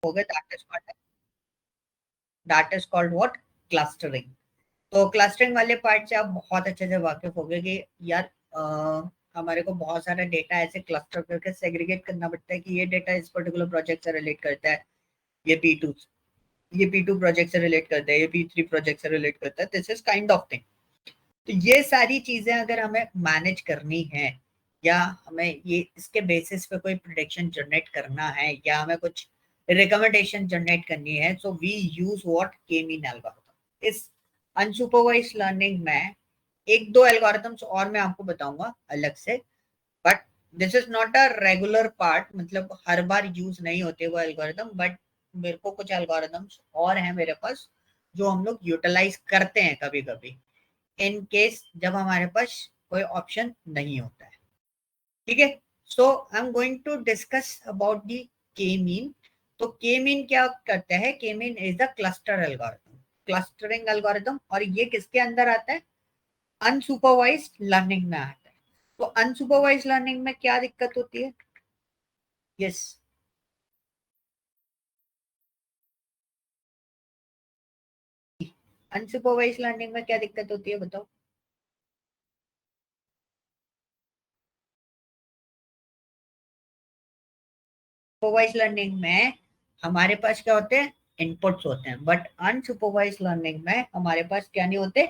हो गए, that is called what, clustering. तो क्लस्टरिंग वाले पार्ट से आप बहुत अच्छे से वाकिफ हो गए कि यार हमारे को बहुत सारा डेटा ऐसे क्लस्टर करके सेग्रीगेट करना पड़ता है कि ये डेटा इस पर्टिकुलर प्रोजेक्ट से रिलेट करता है, ये P2 प्रोजेक्ट से रिलेट करता है, ये P3 प्रोजेक्ट से रिलेट करता है, this is kind of thing. तो ये सारी चीजें अगर हमें मैनेज करनी है या हमें ये इसके बेसिस पे कोई प्रोडिक्शन जनरेट करना है या हमें कुछ रिकमेंडेशन जनरेट करनी है, सो वी यूज व्हाट, के मीन एल्गोरिथम। इस अनसुपरवाइज्ड लर्निंग में एक दो एल्गोरिथम्स और मैं आपको बताऊंगा अलग से, but this is not a regular part, मतलब हर बार यूज नहीं होते वो एल्गोरिथम, बट मेरे को कुछ एल्गोरिथम्स और हैं मेरे पास जो हम लोग यूटिलाइज करते हैं कभी कभी, इन केस जब हमारे पास कोई ऑप्शन नहीं होता है। ठीक है, so I am going to discuss about the K mean. तो के मीन क्या करता है, K mean is the cluster algorithm, clustering algorithm, और ये किसके अंदर आता है, अनसुपरवाइज्ड लर्निंग में आता है। तो अनसुपरवाइज्ड लर्निंग में क्या दिक्कत होती है, यस अनसुपरवाइज्ड लर्निंग में क्या दिक्कत होती है बताओ। सुपरवाइज लर्निंग में हमारे पास क्या होते हैं, इनपुट्स होते हैं, बट अनसुपरवाइज लर्निंग में हमारे पास क्या नहीं होते,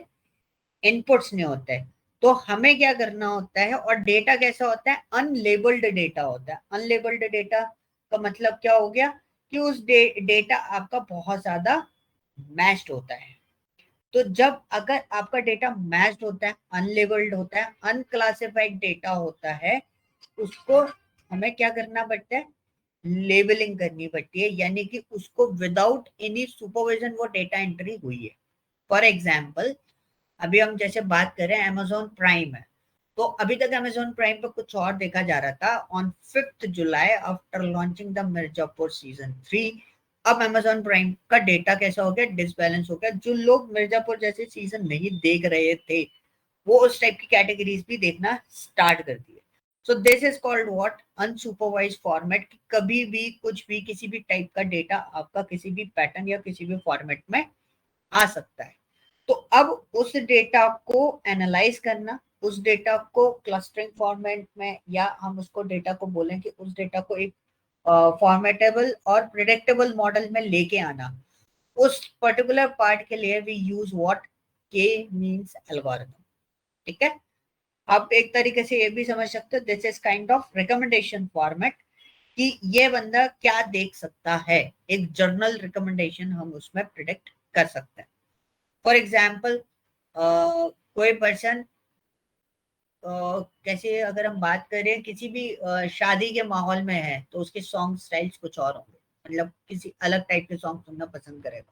इनपुट्स नहीं होते। तो हमें क्या करना होता है, और डेटा कैसा होता है, अनलेबल्ड डेटा होता है। अनलेबल्ड डेटा का मतलब क्या हो गया कि उस डेटा आपका बहुत ज्यादा मैच्ड होता है। तो जब अगर आपका डेटा मैच्ड होता है, अनलेबल्ड होता है, अनक्लासिफाइड डेटा होता है, उसको हमें क्या करना पड़ता है, लेबलिंग करनी पड़ती है, यानी कि उसको विदाउट एनी सुपरविजन वो डेटा एंट्री हुई है। फॉर एग्जाम्पल अभी हम जैसे बात करें अमेजोन प्राइम है, तो अभी तक अमेजोन प्राइम पर कुछ और देखा जा रहा था। On 5th July after launching the Mirzapur season 3, अब अमेजोन प्राइम का डेटा कैसा हो गया, डिसबैलेंस हो गया। जो लोग मिर्जापुर जैसे सीजन नहीं देख रहे थे वो उस टाइप की कैटेगरीज भी देखना स्टार्ट कर दिए। सो this is called what, unsupervised format. कभी भी कुछ भी किसी भी टाइप का डेटा आपका किसी भी पैटर्न या किसी भी फॉर्मेट में आ सकता है। तो अब उस डेटा को एनालाइज करना, उस डेटा को क्लस्टरिंग फॉर्मेट में, या हम उसको डेटा को बोलें कि उस डेटा को एक फॉर्मेटेबल और प्रिडिक्टेबल मॉडल में लेके आना, उस पर्टिकुलर पार्ट के लिए we use what, K means algorithm. ठीक है, आप एक तरीके से ये भी समझ सकते हो, this is kind of recommendation format कि ये बंदा क्या देख सकता है, एक जर्नल रिकमेंडेशन हम उसमें प्रिडिक्ट कर सकते हैं। फॉर एग्जाम्पल कोई पर्सन, कैसे अगर हम बात करें किसी भी शादी के माहौल में है तो उसके सॉन्ग स्टाइल्स कुछ और होंगे, मतलब किसी अलग टाइप के सॉन्ग सुनना पसंद करेगा।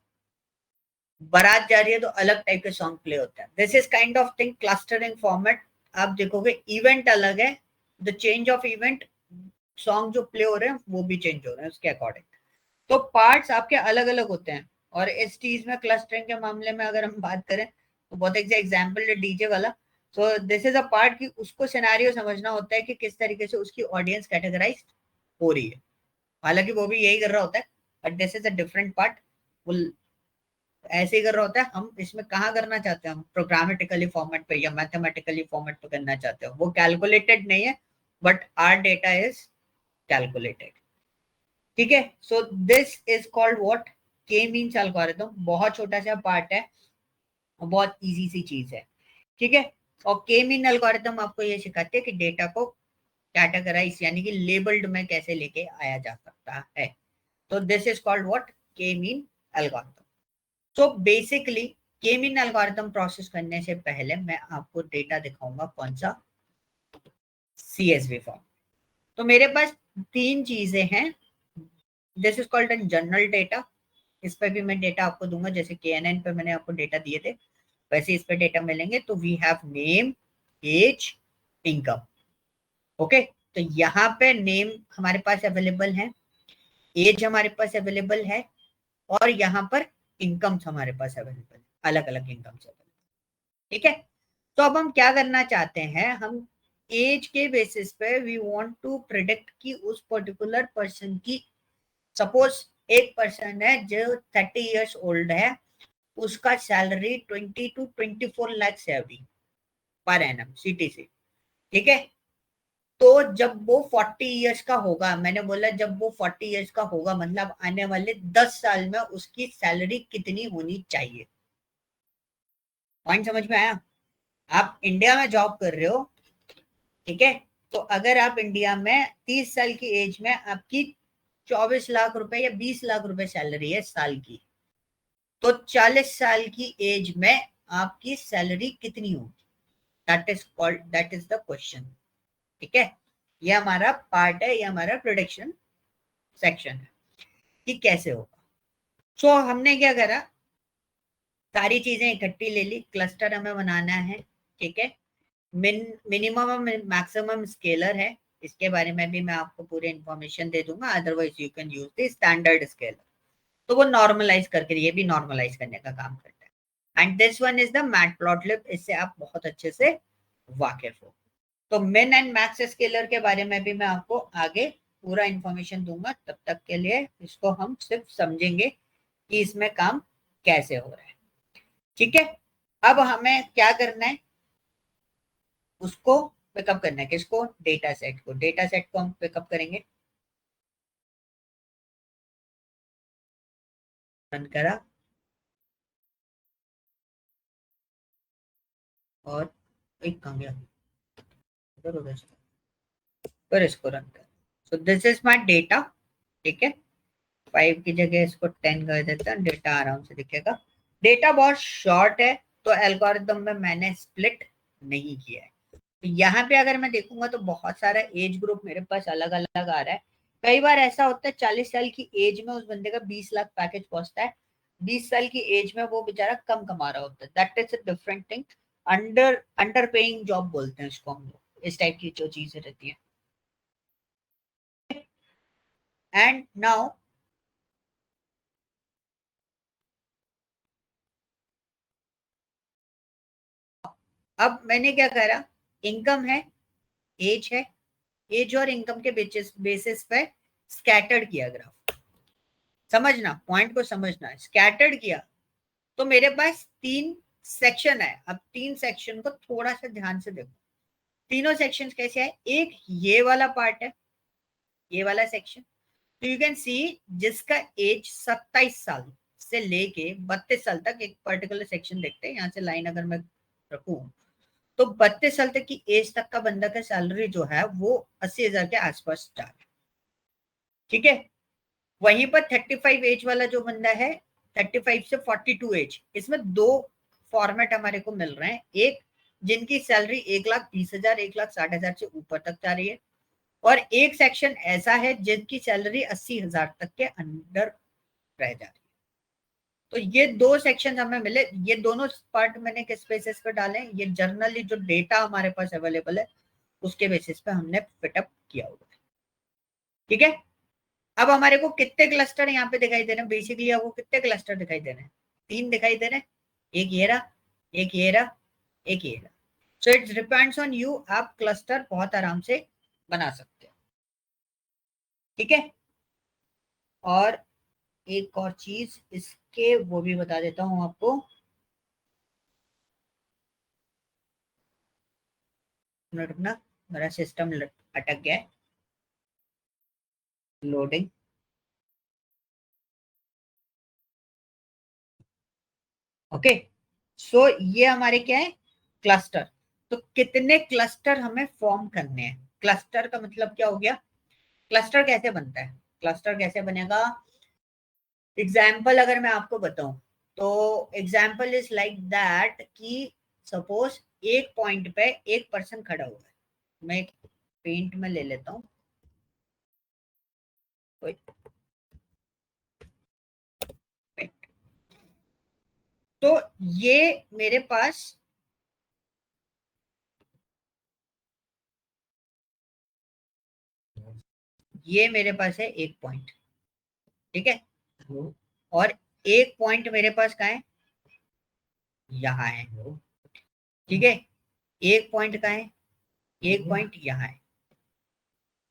बारात जा रही है तो अलग टाइप के सॉन्ग प्ले होते हैं। This is kind of thing, clustering format. आप देखोगे इवेंट अलग है, the change of event, song जो प्ले हो रहे हैं वो भी चेंज हो रहे हैं उसके अकॉर्डिंग। तो पार्ट्स आपके अलग अलग होते हैं। और इस चीज में क्लस्टरिंग के मामले में अगर हम बात करें तो बहुत एक एग्जाम्पल है डीजे वाला। सो दिस इज अ पार्ट कि उसको सिनेरियो समझना होता है कि किस तरीके से उसकी ऑडियंस कैटेगराइज हो रही है, हालांकि वो भी यही कर रहा होता है, but this is a different part. वो ऐसे ही कर रहा होता है, हम इसमें कहाँ करना चाहते हैं, हम प्रोग्रामेटिकली फॉर्मेट पे या मैथमेटिकली फॉर्मेट पे करना चाहते हो, वो कैलकुलेटेड नहीं है, but our data is calculated. ठीक है, so this is called what, K means algorithm. बहुत छोटा सा पार्ट है और बहुत इजी सी चीज है। ठीक है, और के मीन एल्गोरिथम आपको ये सिखाते हैं कि डेटा को कैटेगराइज यानी कि लेबल्ड में कैसे लेके आया जा सकता है। तो दिस इज कॉल्ड व्हाट, के मीन एल्गोरिथम। तो बेसिकली के मीन एल्गोरिथम प्रोसेस करने से पहले मैं आपको डेटा दिखाऊंगा, कौन सा, CSV फॉर्म। तो मेरे पास तीन चीजें हैं। This is called N general data, इस पे भी मैं डेटा आपको दूंगा, जैसे KNN पे मैंने आपको डेटा दिए थे वैसे इस पे डेटा मिलेंगे। तो we have name, age, income. Okay, तो यहाँ पे नेम हमारे पास अवेलेबल है, एज हमारे पास अवेलेबल है, और यहाँ पर इनकम्स हमारे पास अवेलेबल है, अलग अलग इनकम्स अवेलेबल। ठीक है, तो अब हम क्या करना चाहते हैं, हम एज के बेसिस पे वी वांट टू प्रिडिक्ट कि उस पर्टिकुलर पर्सन की, सपोज एक पर्सन है जो 30 years ओल्ड है, उसका सैलरी 20 to 24 lakhs है अभी पर एनम CTC। ठीक है, तो जब वो 40 years का होगा, मैंने बोला जब वो 40 years का होगा मतलब आने वाले 10 साल में उसकी सैलरी कितनी होनी चाहिए। पॉइंट समझ में आया? आप इंडिया में जॉब कर रहे हो, ठीक है, तो अगर आप इंडिया में 30 साल की एज में आपकी 24 लाख रुपए या 20 लाख रुपए सैलरी है साल की, तो 40 साल की एज में आपकी सैलरी कितनी होगी? That is the question. ठीक है, ये हमारा पार्ट है, ये हमारा प्रोडिक्शन सेक्शन है कि कैसे होगा। सो हमने क्या करा, सारी चीजें इकट्ठी ले ली, क्लस्टर हमें बनाना है। ठीक है, मिनिमम और मैक्सिमम स्केलर है, इसके बारे में भी मैं आपको पूरी इंफॉर्मेशन दे दूंगा, otherwise you can use the standard scaler. तो वो नॉर्मलाइज करके, ये भी नॉर्मलाइज करने का काम करता है। And this one is the matplotlib, इससे आप बहुत अच्छे से वाकिफ हो। तो मिन एंड मैक्स स्केलर के बारे में भी मैं आपको आगे पूरा इंफॉर्मेशन दूंगा, तब तक के लिए इसको हम सिर्फ समझेंगे कि इसमें काम कैसे हो रहा है। ठीक है, अब हमें क्या करना है, उसको पिकअप करना है। किसको? डेटा सेट को। डेटा सेट को हम पिकअप करेंगे, रन करा और एक कहाँ गया, उधर उधर से, फिर इसको रन कर। सो दिस इज माय डेटा। ठीक है, 5 की जगह इसको 10 कर देता है, डेटा आराम से दिखेगा। डेटा बहुत शॉर्ट है, तो एल्गोरिदम में मैंने स्प्लिट नहीं किया है। तो यहाँ पे अगर मैं देखूंगा तो बहुत सारा एज ग्रुप मेरे पास अलग अलग आ रहा है। कई बार ऐसा होता है 40 साल की एज में उस बंदे का 20 लाख पैकेज पहुंचता है, 20 साल की एज में वो बेचारा कम कमा रहा होता है। That is a different thing. Under paying job बोलते हैं इसको हम लोग, इस टाइप की जो चीजें रहती है। एंड नाउ अब मैंने क्या करा, इनकम है, एज है, एज और इनकम के बेसिस पे स्कैटर्ड किया ग्राफ। समझना, पॉइंट को समझना, स्कैटर्ड किया तो मेरे पास 3 सेक्शन है। अब 3 सेक्शन को थोड़ा सा ध्यान से देखो। तीनों सेक्शन कैसे है, एक ये वाला पार्ट है, ये वाला सेक्शन, तो यू कैन सी जिसका एज 27 साल से लेके 32 साल तक, एक पर्टिकुलर सेक्शन देखते हैं, यहाँ से लाइन अगर मैं रखूं तो 32 साल तक की एज तक का बंदा का सैलरी जो है वो 80,000 के आसपास जा रहा है। ठीक है, वहीं पर 35 एज वाला जो बंदा है, 35 से 42 एज, इसमें दो फॉर्मेट हमारे को मिल रहे हैं। एक जिनकी सैलरी 1,20,000 1,60,000 से ऊपर तक जा रही है, और एक सेक्शन ऐसा है जिनकी सैलरी 80,000 तक के अंदर रह जा रही है। तो ये दो सेक्शन हमें मिले, ये दोनों पार्ट मैंने किस बेसिस पे डाले, ये जर्नली जो डेटा हमारे पास अवेलेबल है उसके बेसिस पे हमने फिटअप किया हुआ है। ठीक है, अब हमारे को कितने क्लस्टर यहाँ पे दिखाई दे रहे हैं, बेसिकली आपको कितने क्लस्टर दिखाई दे रहे हैं? 3 दिखाई दे रहे हैं, एक ये रहा, एक ये रहा, एक ये रहा। So it's depends on you, आप क्लस्टर बहुत आराम से बना सकते हो। ठीक है, और एक और चीज इसके वो भी बता देता हूं आपको। मिनट रुकना, मेरा सिस्टम अटक गया है, लोडिंग। ओके, सो ये हमारे क्या है, क्लस्टर। तो कितने क्लस्टर हमें फॉर्म करने हैं? क्लस्टर का मतलब क्या हो गया, क्लस्टर कैसे बनता है, क्लस्टर कैसे बनेगा? एग्जाम्पल अगर मैं आपको बताऊं तो एग्जाम्पल इज लाइक दैट कि सपोज एक पॉइंट पे एक पर्सन खड़ा हुआ है। मैं एक पेंट में ले लेता हूँ, तो ये मेरे पास, ये मेरे पास है एक पॉइंट। ठीक है, और एक पॉइंट मेरे पास कहाँ है, यहाँ है। ठीक है, एक पॉइंट कहाँ है, एक पॉइंट यहाँ है।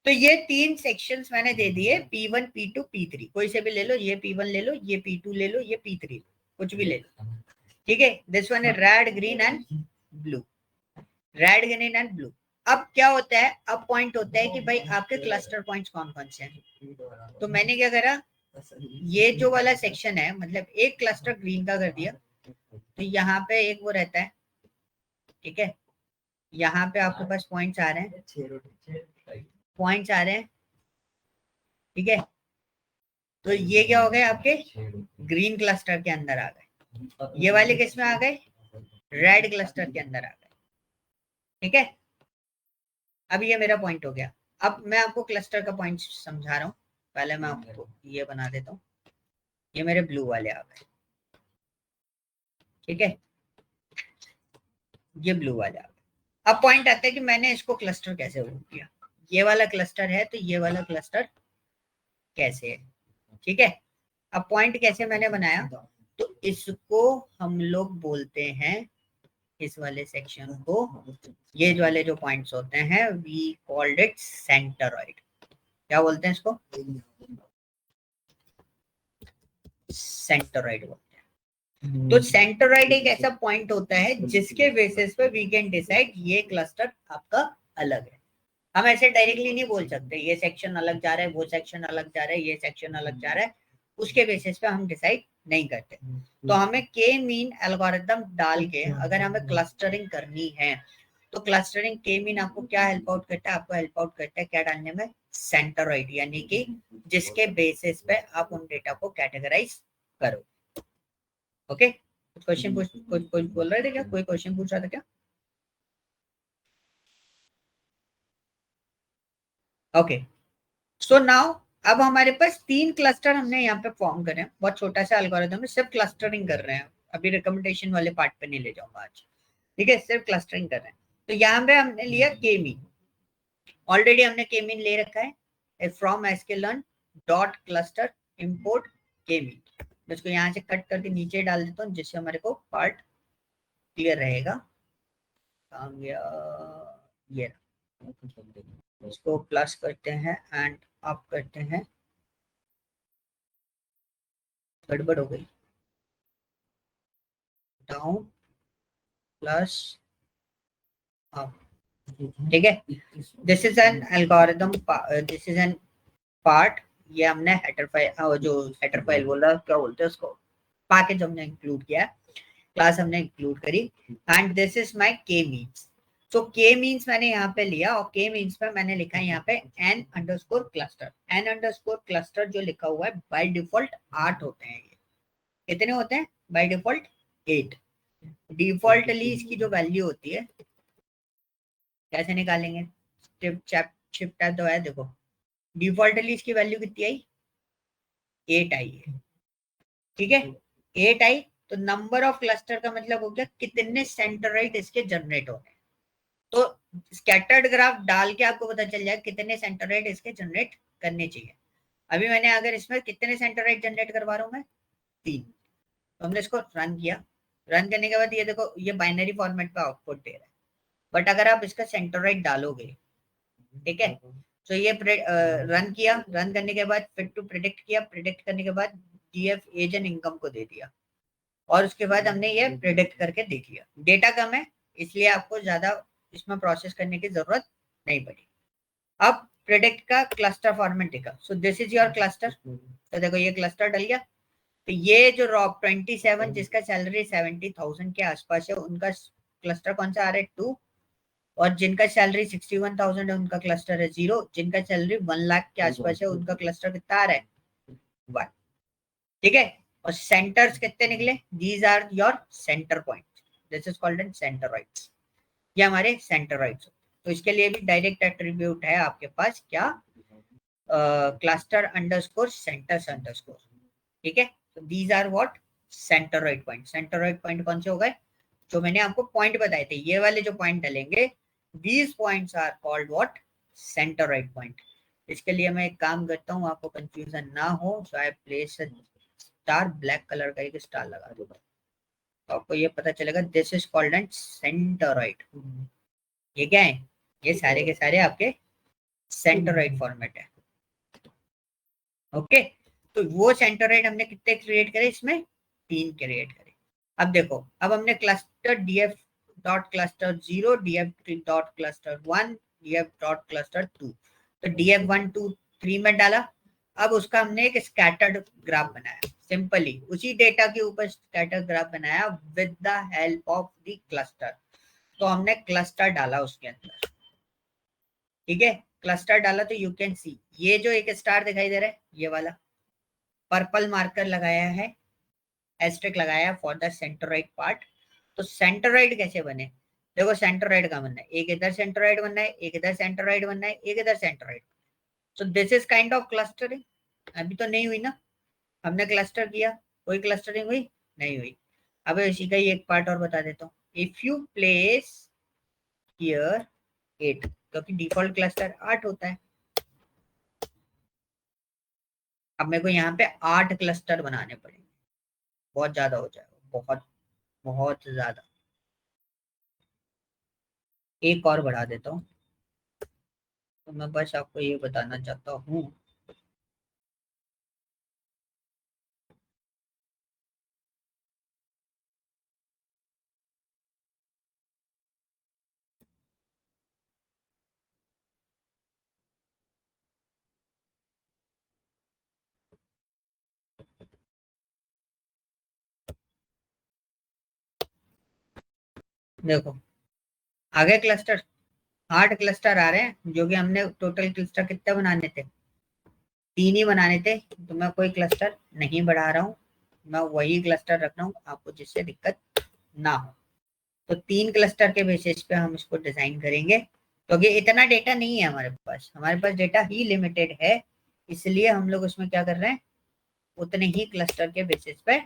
तो ये 3 सेक्शंस मैंने दे दिए, P1 P2 P3, कोई से भी ले लो, ये P1 ले लो, ये P2 ले लो, ये P3 ले लो, कुछ भी ले लो, ठीक है। दिस वन है red green and blue, red green and blue. अब क्या होता है, अब पॉइंट होता है कि भाई आपके क्लस्टर पॉइंट्स कौन कौन से हैं। तो मैंने क्या करा, ये जो वाला सेक्शन है, मतलब एक क्लस्टर ग्रीन का कर दिया, तो यहाँ पे एक वो रहता है, ठीक है, यहाँ पे आपके पास पॉइंट्स आ रहे हैं, पॉइंट्स आ रहे हैं, ठीक है। तो ये क्या हो गए, आपके ग्रीन क्लस्टर के अंदर आ गए, ये वाले किस में आ गए, रेड क्लस्टर के अंदर आ गए, ठीक है। अब ये मेरा पॉइंट हो गया। अब मैं आपको क्लस्टर का पॉइंट समझा रहा हूँ, पहले मैं आपको ये बना देता हूँ, ये मेरे ब्लू वाले आ गए, ठीक है, ये ब्लू वाले आ गए। अब पॉइंट आता है कि मैंने इसको क्लस्टर कैसे हो किया, ये वाला क्लस्टर है तो ये वाला क्लस्टर कैसे है, ठीक है। अब पॉइंट कैसे मैंने बनाया, तो इसको हम लोग बोलते हैं, इस वाले सेक्शन को, ये वाले जो पॉइंट्स होते हैं, वी कॉल्ड इट सेंटरॉइड। क्या बोलते हैं इसको, सेंटरॉइड बोलते हैं। तो सेंटरॉइड एक ऐसा पॉइंट होता है जिसके बेसिस पे वी कैन डिसाइड ये क्लस्टर आपका अलग है। हम ऐसे डायरेक्टली नहीं बोल सकते ये सेक्शन अलग जा रहा है, वो सेक्शन अलग जा रहा है, ये सेक्शन अलग जा रहा है, उसके बेसिस पे हम डिसाइड नहीं करते। तो हमें के मीन एल्गोरिथम डाल के अगर हमें क्लस्टरिंग करनी है, तो क्लस्टरिंग के मीन आपको क्या हेल्प आउट करता है, आपको हेल्प आउट करता है क्या डालने में, सेंटरॉइड, यानी कि जिसके बेसिस पे आप उन डेटा को कैटेगराइज करो। ओके, कुछ क्वेश्चन कुछ बोल रहे थे क्या, कोई क्वेश्चन पूछ रहा था क्या? ओके, सो नाउ अब हमारे पास 3 क्लस्टर हमने यहाँ पे फॉर्म करे हैं, बहुत छोटा सा एल्गोरिथम है, सिर्फ क्लस्टरिंग कर रहे हैं, अभी रिकमेंडेशन वाले पार्ट पे नहीं ले जाऊंगा आज, ठीक है, सिर्फ क्लस्टरिंग कर रहे हैं। तो यहाँ पे हमने लिया के मीन, ऑलरेडी हमने के मीन ले रखा है, from sklearn dot cluster import के मीन। मैं इसको यहाँ से कट करके नीचे डाल देता हूँ जिससे हमारे को पार्ट क्लियर रहेगा। ये इसको प्लस करते हैं एंड अप करते हैं, गड़बड़ हो गई, डाउन प्लस अप, ठीक है। This is an algorithm, this is an part, ये हमने हेडर फाइल, जो हेडर फाइल बोल रहा है क्या बोलते हैं उसको, पैकेज हमने इंक्लूड किया, क्लास हमने इंक्लूड करी, एंड दिस इज माय के मीन्स। तो के मीन्स मैंने यहाँ पे लिया और के मीन्स पे मैंने लिखा है यहाँ पे n underscore cluster. n underscore cluster जो लिखा हुआ है बाय डिफॉल्ट 8 होते हैं, ये कितने होते हैं बाय डिफॉल्ट, 8। डिफॉल्टली इसकी जो वैल्यू होती है कैसे निकालेंगे, शिफ्ट टैब दबाया, देखो डिफॉल्टली इसकी वैल्यू कितनी आई, 8 आई है, ठीक है, 8 आई। तो नंबर ऑफ क्लस्टर का मतलब हो गया कितने सेंटरॉइड इसके जनरेट हो रहे हैं। तो स्कैटर्ड ग्राफ डाल के आपको पता चल जाएगा कितने सेंटरॉइड इसके जनरेट करने चाहिए। अभी मैंने अगर इसमें कितने सेंटरॉइड जनरेट करवा रहा हूँ मैं, 3। तो हमने इसको रन किया, रन करने के बाद ये देखो ये बाइनरी फॉर्मेट पे आउटपुट दे रहा है, बट अगर आप इसका सेंटरॉइड डालोगे, ठीक है, तो ये रन किया, रन करने के बाद फिट टू प्रिडिक्ट किया, प्रिडिक्ट करने के बाद डीएफ एज एंड इनकम को दे दिया, और उसके बाद हमने ये प्रिडिक्ट करके देख लिया। डेटा कम है इसलिए आपको ज्यादा इसमें प्रोसेस करने की जरूरत नहीं पड़ी। अब प्रिडिक्ट का क्लस्टर फॉर्मेट दिखा, सो दिस इज योर क्लस्टर। तो देखो ये क्लस्टर डल गया, तो ये जो रॉप 27 जिसका सैलरी 70,000 के आसपास है उनका क्लस्टर कौन सा आ रहा है, 2। और जिनका सैलरी 61,000 है उनका क्लस्टर है 0, जिनका सैलरी 1 लाख के आसपास है उनका क्लस्टर कितना आ रहा है, 1, ठीक है। और सेंटर्स कितने निकले, these are your centre point, this is called an centroids, ये हमारे सेंटरॉइड्स। तो इसके लिए भी डायरेक्ट एट्रीब्यूट है आपके पास क्या, क्लस्टर अंडरस्कोर सेंटर्स अंडरस्कोर, ठीक है। तो these are what, centroid point. Centroid point कौन से हो गए, जो मैंने आपको पॉइंट बताए थे, ये वाले जो पॉइंट डलेंगे, these points are called what, centroid point. इसके लिए मैं एक काम करता हूँ, आपको कंफ्यूजन ना हो, so I place star, black colour का एक स्टार लगा दूंगा, तो आपको ये पता चलेगा दिस इज कॉल्ड एन सेंटरॉइड। ये क्या है, ये सारे के सारे आपके सेंटरोइड फॉर्मेट है। ओके, तो वो सेंटरोइड हमने कितने क्रिएट करे, इसमें 3 क्रिएट करे। अब देखो, अब हमने cluster df dot cluster 0, df dot cluster 1, df dot cluster 2, तो df 1 2 3 में डाला। अब उसका हमने एक स्कैटर्ड ग्राफ बनाया, सिंपली उसी डेटा के ऊपर स्कैटर्ड ग्राफ बनाया with the help of the cluster. तो हमने क्लस्टर डाला उसके अंदर, ठीक है, क्लस्टर डाला तो यू कैन सी ये जो एक स्टार दिखाई दे रहा है, ये वाला पर्पल मार्कर लगाया है, एस्ट्रिक लगाया फॉर द सेंटरोइड पार्ट। तो सेंटरोइड कैसे बने, देखो सेंटरोइड का बनना है, एक इधर सेंटरोइड बनना है, एक इधर सेंटरोइड बनना है, एक इधर centroid. So this is kind of clustering. अभी तो नहीं हुई ना, हमने क्लस्टर किया, कोई क्लस्टरिंग हुई नहीं हुई। अब इसी का ही एक पार्ट और बता देता हूँ। इफ यू प्लेस हियर 8, क्योंकि डिफॉल्ट क्लस्टर 8 होता है, अब मेरे को यहाँ पे 8 क्लस्टर बनाने पड़ेंगे, बहुत ज्यादा हो जाएगा, बहुत बहुत ज्यादा। एक और बढ़ा देता हूँ, तो मैं बस आपको ये बताना चाहता हूँ। देखो आगे क्लस्टर 8 क्लस्टर आ रहे हैं, जो कि हमने टोटल क्लस्टर कितने बनाने थे, 3 ही बनाने थे। तो मैं कोई क्लस्टर नहीं बढ़ा रहा हूँ, मैं वही क्लस्टर रख रहा हूँ आपको, जिससे दिक्कत ना हो। तो 3 क्लस्टर के बेसिस पे हम इसको डिजाइन करेंगे, क्योंकि इतना डेटा नहीं है हमारे पास डेटा ही लिमिटेड है, इसलिए हम लोग उसमें क्या कर रहे हैं, उतने ही क्लस्टर के बेसिस पे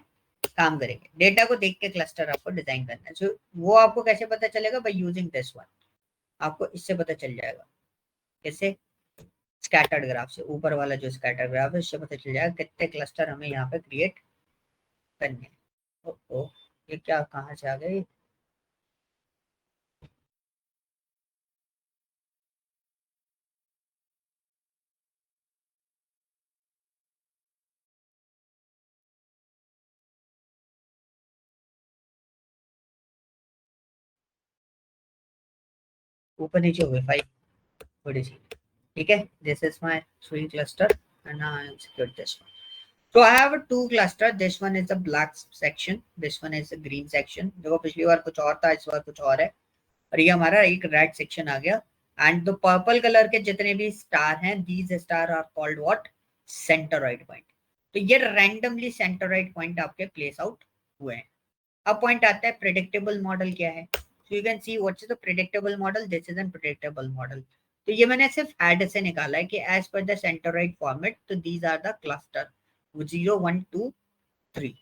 काम करेंगे। डेटा को देख के क्लस्टर आपको डिजाइन करना है। so, वो आपको कैसे पता चलेगा, बाय यूजिंग दिस वन, आपको इससे पता चल जाएगा। कैसे, स्कैटर्ड ग्राफ से, ऊपर वाला जो स्कैटर्ड ग्राफ है उससे पता चल जाएगा कितने क्लस्टर हमें यहाँ पे क्रिएट करने हैं। ओ, ये क्या, कहाँ से आ गए, ऊपर नीचे हो गए 5 थोड़ी सी, ठीक है। This is my 3 cluster and now I execute this one. So I have 2 cluster, this one is the black section, this one is the green section। देखो पिछली बार कुछ और था, इस बार कुछ और है, और ये हमारा एक रेड सेक्शन आ गया। एंड द पर्पल कलर के जितने भी स्टार हैं, these star are called what, centroid point. तो ये रैंडमली सेंटरोइड पॉइंट आपके प्लेस आउट हुए हैं। अब पॉइंट आता है प्रेडिक्टेबल मॉडल क्या है। So you can see what is the predictable model, this is an predictable model. तो ये मैंने सिर्फ ऐड से निकाला है कि as per the centroid format, तो these are the cluster 0 1 2 3,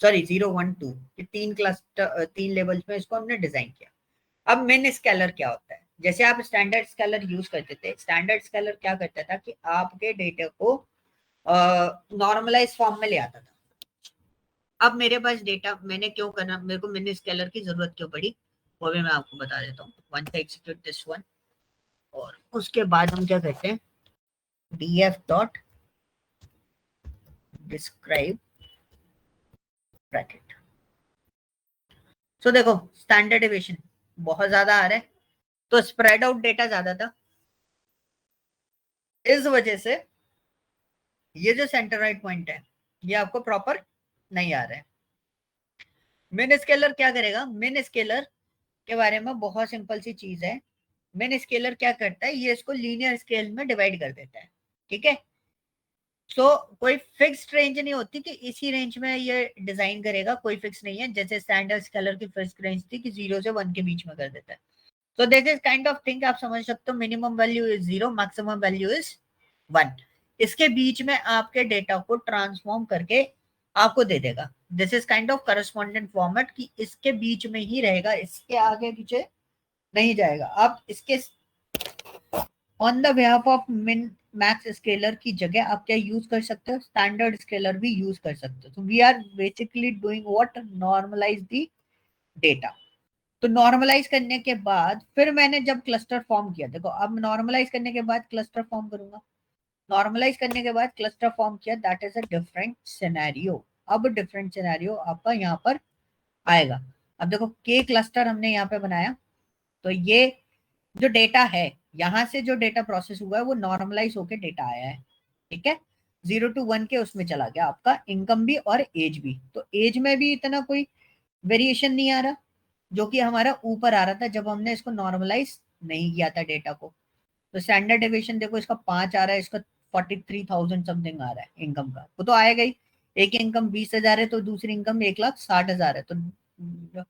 sorry 0 1 2, ये 3 क्लस्टर 3 लेवल्स में इसको हमने डिजाइन किया। अब मिन स्केलर क्या होता है, जैसे आप स्टैंडर्ड स्केलर यूज करते थे, स्टैंडर्ड स्केलर क्या करता था कि आपके डेटा को नॉर्मलाइज फॉर्म में ले आता था। अब मेरे पास डेटा, मैंने क्यों करना, मेरे को मिन स्केलर की जरूरत क्यों पड़ी, वो भी मैं आपको बता देता हूँ। वन से एक्सिक्यूट दिस वन, और उसके बाद हम क्या करते हैं, df डॉट डिस्क्राइब ब्रैकेट। सो देखो स्टैंडर्ड डिविएशन बहुत ज्यादा आ रहा है, तो स्प्रेड आउट डेटा ज्यादा था, इस वजह से ये जो सेंटरोइड पॉइंट है ये आपको प्रॉपर नहीं आ रहा है। मिन स्केलर क्या करेगा, मिन स्केलर के बारे में बहुत सिंपल सी चीज है। मिन स्केलर क्या करता है, ये इसको लीनियर स्केल में डिवाइड कर देता है, ठीक है। सो कोई फिक्स्ड रेंज नहीं होती कि इसी रेंज में ये डिजाइन करेगा, कोई फिक्स नहीं है। जैसे स्टैंडर्ड स्केलर की फिक्स रेंज थी कि 0 से 1 के बीच में कर देता है। So this is kind of thing, आप समझ सकते हो, minimum value is 0, maximum value is 1। इसके बीच में आपके डेटा को ट्रांसफॉर्म करके आपको दे देगा। This is kind of correspondent format, कि इसके बीच में ही रहेगा, इसके आगे पीछे नहीं जाएगा। आप इसके on the behalf of min max scalar की जगह आप क्या यूज कर सकते हो, स्टैंडर्ड स्केलर भी यूज कर सकते हो। तो we are basically doing what, normalize the data. तो नॉर्मलाइज करने के बाद फिर मैंने जब क्लस्टर फॉर्म किया, देखो अब नॉर्मलाइज करने के बाद क्लस्टर फॉर्म करूंगा, नॉर्मलाइज करने के बाद क्लस्टर फॉर्म किया, that is a different scenario. अब डिफरेंट सिनेरियो आपका यहाँ पर आएगा। अब देखो के क्लस्टर हमने यहाँ पे बनाया, तो ये जो डेटा है, यहां से जो डेटा प्रोसेस हुआ है वो नॉर्मलाइज होके डेटा आया है, ठीक है। 0 to 1 के उसमें चला गया आपका इनकम भी और एज भी, तो एज में भी इतना कोई वेरिएशन नहीं आ रहा, जो कि हमारा ऊपर आ रहा था जब हमने इसको नॉर्मलाइज नहीं किया था डेटा को। तो स्टैंडर्ड डेविएशन देखो, इसका 5 आ रहा है, इसका 43,000 समथिंग आ रहा है इनकम का, वो तो आएगा ही। एक इनकम 20,000 है तो दूसरी इनकम 1,60,000 है, तो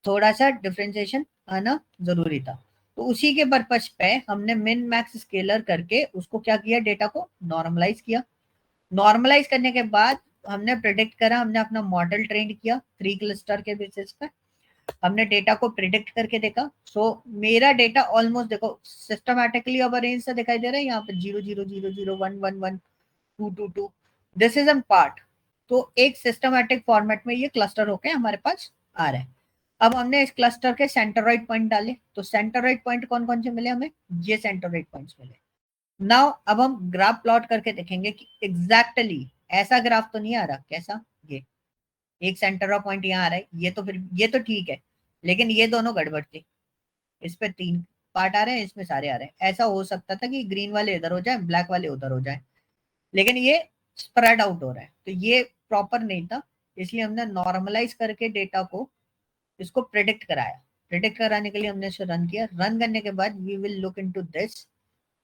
थोड़ा सा डिफ्रेंसिएशन आना जरूरी था। तो उसी के पर्पज पे हमने मिन मैक्स स्केलर करके उसको क्या किया, डेटा को नॉर्मलाइज किया। नॉर्मलाइज करने के बाद हमने प्रिडिक्ट करा, हमने अपना मॉडल ट्रेन किया 3 क्लस्टर के बेसिस पे, हमने डेटा को प्रिडिक्ट करके देखा। सो मेरा डेटा ऑलमोस्ट देखो सिस्टमैटिकली अब अरेंज सा दिखाई दे रहा है, यहाँ पे 0 0 0 0 1 1 1 2 2 2, दिस इज एन पार्ट। तो एक सिस्टमैटिक फॉर्मेट में ये क्लस्टर होके हमारे पास आ रहा है। अब हमने इस क्लस्टर के सेंटरॉइड पॉइंट डाले, तो सेंटरॉइड पॉइंट कौन कौन से मिले हमें, ये सेंटरॉइड पॉइंट्स मिले। नाउ अब हम ग्राफ प्लॉट करके देखेंगे कि एग्जैक्टली ऐसा ग्राफ तो नहीं आ रहा, कैसा, ये एक सेंटर ऑफ पॉइंट यहाँ आ रहा है, ये तो फिर ये तो ठीक है, लेकिन ये दोनों गड़बड़ थे। इस पे 3 पार्ट आ रहे हैं, इसमें सारे आ रहे हैं। ऐसा हो सकता था कि ग्रीन वाले इधर हो जाए, ब्लैक वाले उधर हो जाए, लेकिन ये स्प्रेड आउट हो रहा है, तो ये प्रॉपर नहीं था। इसलिए हमने नॉर्मलाइज करके डेटा को इसको प्रिडिक्ट कराया। प्रिडिक्ट कराने के लिए हमने इसे रन किया, रन करने के बाद we will look into this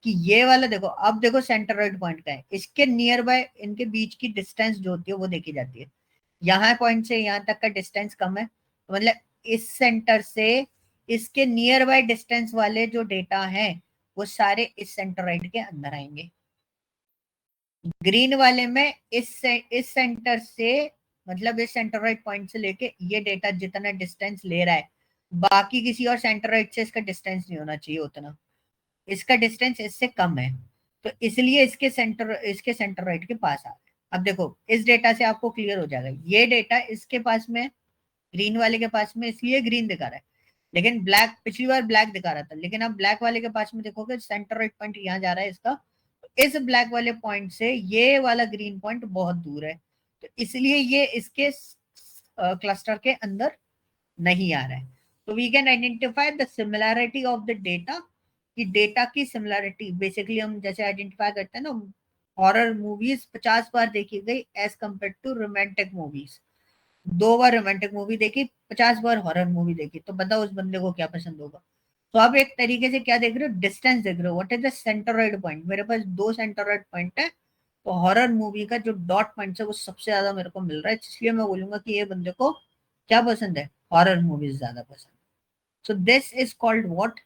कि ये वाला देखो, अब देखो सेंटरॉइड पॉइंट का है, इसके नियर बाय इनके बीच की डिस्टेंस जो होती है वो देखी जाती है। यहाँ पॉइंट से यहाँ तक का डिस्टेंस कम है, तो मतलब इस सेंटर से इसके नियर बाय डिस्टेंस वाले जो डेटा है वो सारे इस सेंटरॉइड के अंदर आएंगे। ग्रीन वाले में इस सेंटर से, मतलब इस सेंटरॉइड पॉइंट से लेके ये डेटा जितना डिस्टेंस ले रहा है, बाकी किसी और सेंटरॉइड से इसका डिस्टेंस नहीं होना चाहिए उतना, इसका डिस्टेंस इससे कम है, तो इसलिए इसके सेंटरॉइड के पास आ रहा है। अब देखो इस डेटा से आपको क्लियर हो जाएगा, ये डेटा इसके पास में, ग्रीन वाले के पास में, इसलिए ग्रीन दिखा रहा है। लेकिन ब्लैक, पिछली बार ब्लैक दिखा रहा था, लेकिन अब ब्लैक वाले के पास में देखोगे सेंटरॉइड पॉइंट यहाँ जा रहा है इसका, इस ब्लैक वाले पॉइंट से ये वाला ग्रीन पॉइंट बहुत दूर है, तो इसलिए ये इसके क्लस्टर के अंदर नहीं आ रहा है। तो we can identify the similarity of the data, कि डेटा की सिमिलैरिटी बेसिकली हम जैसे आइडेंटिफाई करते हैं ना, हॉरर मूवीज 50 बार देखी गई as compare to romantic movies, 2 बार रोमांटिक मूवी देखी, 50 बार हॉरर मूवी देखी, तो बताओ उस बंदे को क्या पसंद होगा। तो आप एक तरीके से क्या देख रहे हो, डिस्टेंस देख रहे हो, व्हाट इज द सेंटरॉइड पॉइंट, मेरे पास 2 सेंटरॉइड पॉइंट है, तो हॉरर मूवी का जो डॉट पॉइंट है वो सबसे ज्यादा मेरे को मिल रहा है, इसलिए मैं बोलूंगा कि ये बंदे को क्या पसंद है, हॉरर मूवीज ज्यादा पसंद। सो this is called what,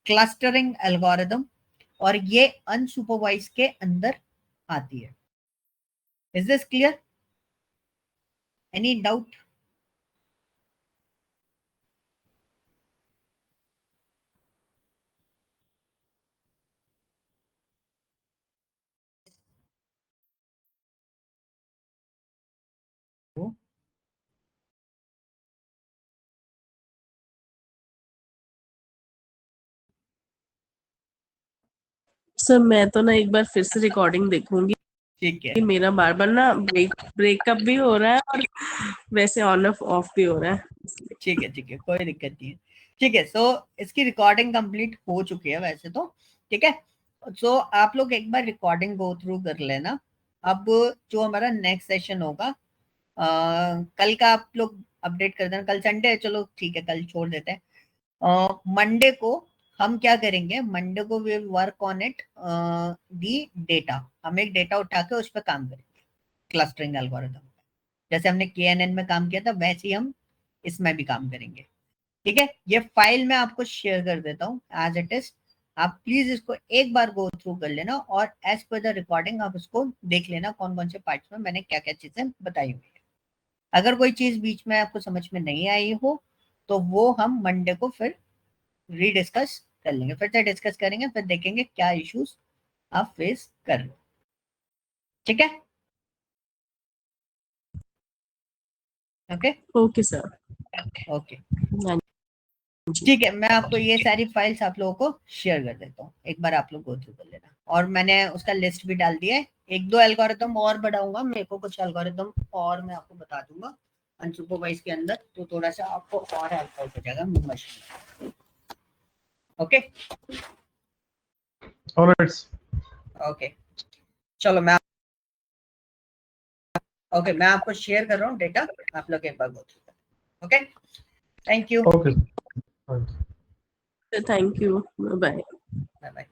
clustering algorithm, और ये अनसुपरवाइज के अंदर आती है। Is this clear, any doubt? Sir मैं तो ना एक बार फिर से रिकॉर्डिंग देखूंगी, ठीक है, मेरा बार बार ना ब्रेकअप भी हो रहा है और वैसे ऑन ऑफ भी हो रहा है। ठीक है, ठीक है, कोई दिक्कत नहीं है। ठीक है, सो इसकी रिकॉर्डिंग कंप्लीट हो चुकी है वैसे तो, ठीक है। सो आप लोग एक बार रिकॉर्डिंग गो थ्रू कर लेना। अब जो हमारा नेक्स्ट सेशन होगा, कल का आप लोग अपडेट कर देना, कल संडे है, चलो ठीक है कल छोड़ देते हैं। मंडे को हम क्या करेंगे, मंडे को we work on it the data, हम एक डेटा उठा के उस पर काम करेंगे क्लस्टरिंग एल्गोरिथम, जैसे हमने KNN में काम किया था वैसे ही हम इसमें भी काम करेंगे, ठीक है। ये फाइल मैं आपको शेयर कर देता हूँ एज इट इज, आप प्लीज इसको एक बार गो थ्रू कर लेना, और एज पर द रिकॉर्डिंग आप इसको देख लेना कौन कौन से पार्ट्स में मैंने क्या क्या चीजें बताई हुई है। अगर कोई चीज बीच में आपको समझ में नहीं आई हो तो वो हम मंडे को फिर रीडिस्कस कर लेंगे, फिर से डिस्कस करेंगे, फिर देखेंगे क्या इश्यूज आप फेस कर रहे हो, ठीक है। Okay, okay sir. ओके। ठीक है, मैं आपको ये सारी फाइल्स आप लोगों को शेयर कर देता हूँ, एक बार आप लोग गो थ्रू कर लेना। और मैंने उसका लिस्ट भी डाल दिया है, एक दो एल्गोरिथम और बढ़ाऊंगा, मेरे को कुछ एल्गोरिथम और मैं आपको बता दूंगा अनसुपरवाइज के अंदर, तो थोड़ा सा आपको और हेल्प हो जाएगा मशीन। ओके ओके, चलो मैं आपको शेयर कर रहा हूँ डेटा, आप लोग एक बार गो थ्रू करें। Okay, thank you. Okay, thank you, bye. Bye bye.